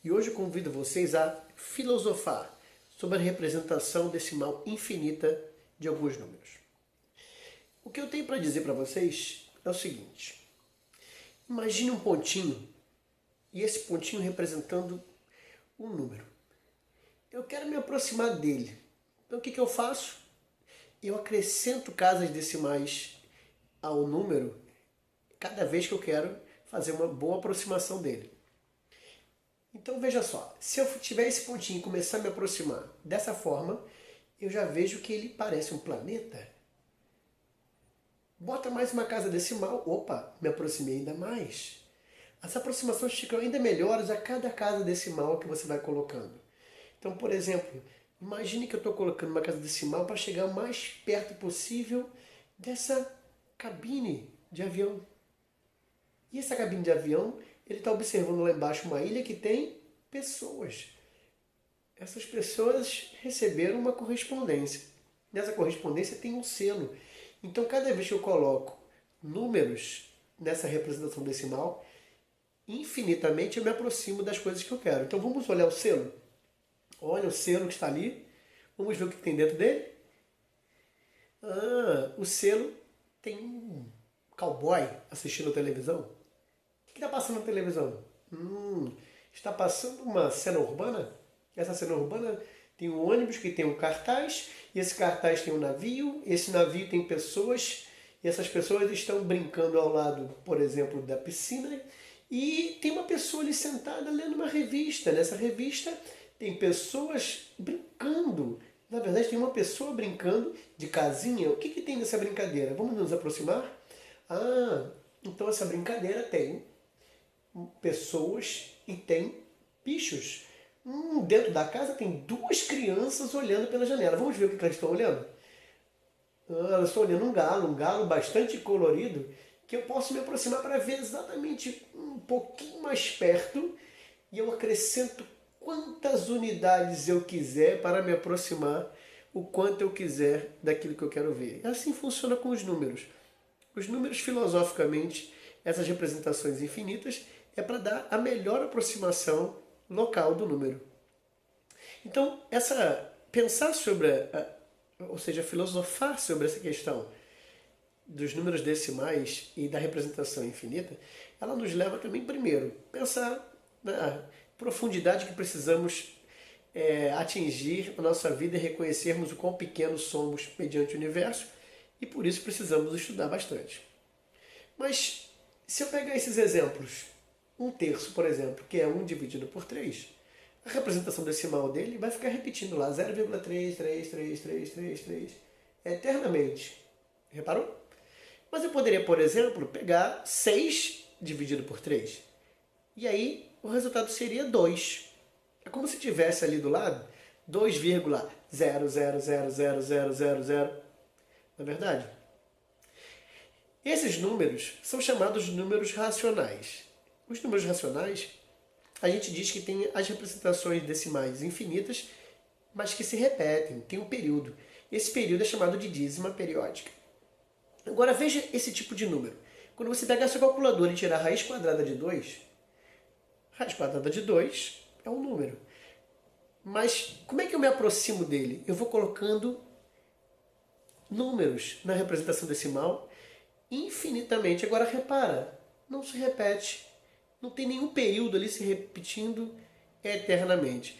e hoje eu convido vocês a filosofar sobre a representação decimal infinita de alguns números. O que eu tenho para dizer para vocês é o seguinte: imagine um pontinho e esse pontinho representando um número. Eu quero me aproximar dele. Então o que eu faço? Eu acrescento casas decimais ao número cada vez que eu quero fazer uma boa aproximação dele. Então veja só, se eu tiver esse pontinho e começar a me aproximar dessa forma, eu já vejo que ele parece um planeta. Bota mais uma casa decimal, opa, me aproximei ainda mais. As aproximações ficam ainda melhores a cada casa decimal que você vai colocando. Então, por exemplo, imagine que eu estou colocando uma casa decimal para chegar o mais perto possível dessa cabine de avião. E essa cabine de avião, ele está observando lá embaixo uma ilha que tem pessoas. Essas pessoas receberam uma correspondência. Nessa correspondência tem um selo. Então, cada vez que eu coloco números nessa representação decimal, infinitamente eu me aproximo das coisas que eu quero. Então, vamos olhar o selo? Olha o selo que está ali. Vamos ver o que tem dentro dele. O selo tem um cowboy assistindo a televisão. O que está passando na televisão? Está passando uma cena urbana. Essa cena urbana tem um ônibus que tem um cartaz, e esse cartaz tem um navio, esse navio tem pessoas, e essas pessoas estão brincando ao lado, por exemplo, da piscina, e tem uma pessoa ali sentada lendo uma revista. Nessa revista tem pessoas brincando. Na verdade, tem uma pessoa brincando de casinha. O que tem nessa brincadeira? Vamos nos aproximar? Então essa brincadeira tem pessoas e tem bichos. Dentro da casa tem duas crianças olhando pela janela. Vamos ver o que elas estão olhando? Elas estão olhando um galo bastante colorido, que eu posso me aproximar para ver exatamente um pouquinho mais perto, e eu acrescento quantas unidades eu quiser para me aproximar o quanto eu quiser daquilo que eu quero ver. Assim funciona com os números. Os números, filosoficamente, essas representações infinitas, é para dar a melhor aproximação local do número. Então, pensar sobre, ou seja, filosofar sobre essa questão dos números decimais e da representação infinita, ela nos leva também, primeiro, a pensar na profundidade que precisamos atingir na nossa vida e reconhecermos o quão pequenos somos mediante o universo, e por isso precisamos estudar bastante. Mas, se eu pegar esses exemplos, 1/3, por exemplo, que é 1 dividido por 3, a representação decimal dele vai ficar repetindo lá 0,33333 eternamente. Reparou? Mas eu poderia, por exemplo, pegar 6 dividido por 3. E aí o resultado seria 2. É como se tivesse ali do lado 2,00000000. Não é verdade? Esses números são chamados de números racionais. Os números racionais, a gente diz que tem as representações decimais infinitas, mas que se repetem, tem um período. Esse período é chamado de dízima periódica. Agora veja esse tipo de número. Quando você pegar seu calculador e tirar a raiz quadrada de 2, raiz quadrada de 2 é um número. Mas como é que eu me aproximo dele? Eu vou colocando números na representação decimal infinitamente. Agora repara, não se repete. Não tem nenhum período ali se repetindo eternamente.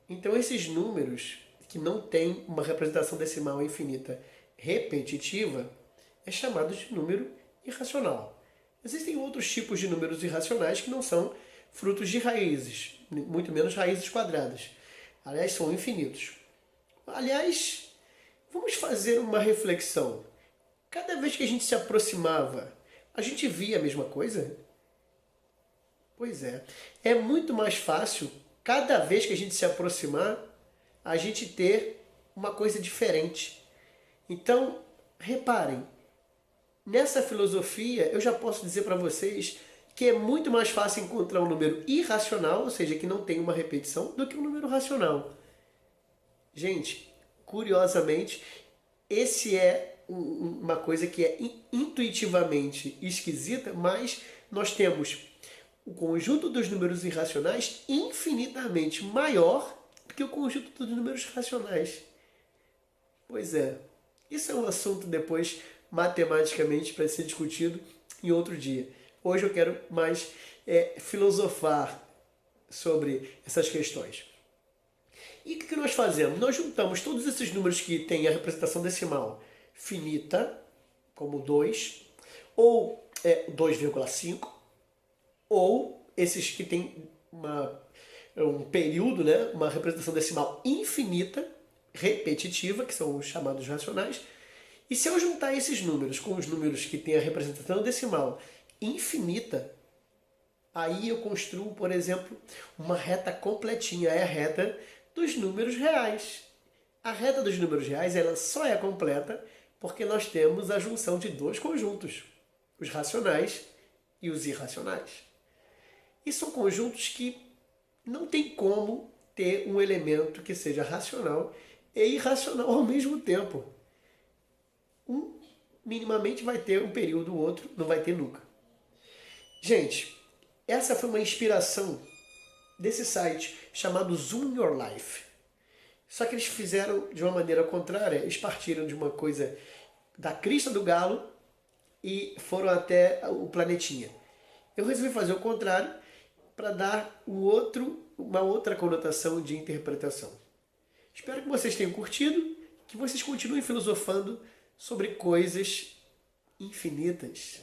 Então esses números que não têm uma representação decimal infinita repetitiva é chamado de número irracional. Existem outros tipos de números irracionais que não são frutos de raízes, muito menos raízes quadradas. Aliás, são infinitos. Aliás, vamos fazer uma reflexão. Cada vez que a gente se aproximava, a gente via a mesma coisa? Pois é. É muito mais fácil, cada vez que a gente se aproximar, a gente ter uma coisa diferente. Então, reparem, nessa filosofia eu já posso dizer para vocês que é muito mais fácil encontrar um número irracional, ou seja, que não tem uma repetição, do que um número racional. Gente, curiosamente, esse é uma coisa que é intuitivamente esquisita, mas nós temos o conjunto dos números irracionais infinitamente maior do que o conjunto dos números racionais. Pois é, isso é um assunto depois matematicamente para ser discutido em outro dia. Hoje eu quero mais filosofar sobre essas questões. E o que nós fazemos? Nós juntamos todos esses números que têm a representação decimal finita, como 2, ou 2,5, ou esses que têm um período, né, uma representação decimal infinita, repetitiva, que são os chamados racionais. E se eu juntar esses números com os números que têm a representação decimal infinita, aí eu construo, por exemplo, uma reta completinha, é a reta dos números reais. A reta dos números reais ela só é completa porque nós temos a junção de dois conjuntos, os racionais e os irracionais. E são conjuntos que não tem como ter um elemento que seja racional e irracional ao mesmo tempo. Um minimamente vai ter um período, o outro não vai ter nunca. Gente, essa foi uma inspiração desse site chamado Zoom Your Life. Só que eles fizeram de uma maneira contrária, eles partiram de uma coisa da crista do galo e foram até o planetinha. Eu resolvi fazer o contrário para dar uma outra conotação de interpretação. Espero que vocês tenham curtido, que vocês continuem filosofando sobre coisas infinitas.